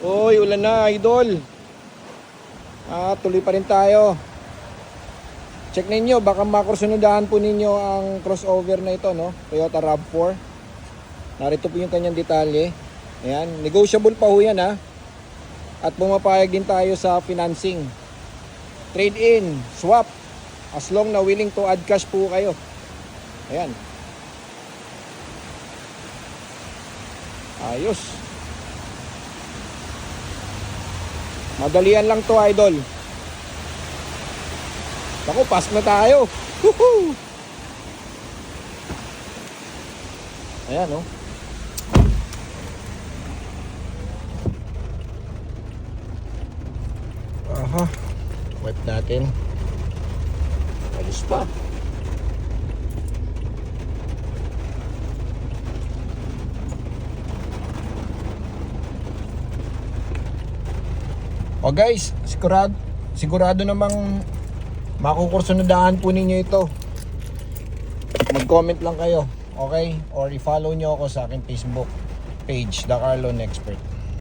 Uy, ulan na, idol. Tuloy pa rin tayo. Check ninyo, baka makursunodahan po ninyo ang crossover na ito, no? Toyota RAV4. Narito po yung kanyang detalye. Ayan, negotiable pa ho yan, ha? At pumapayag din tayo sa financing. Trade-in, swap. As long na willing to add cash po kayo. Ayan. Ayos. Madalian lang to, idol. Naku, pass na tayo. Woohoo! Ayan, oh. Aha. Wipe natin. Alis pa. O guys, sigurado namang makukursunodaan po ninyo ito. Mag-comment lang kayo, okay? Or i-follow nyo ako sa aking Facebook page, The Carlon Expert.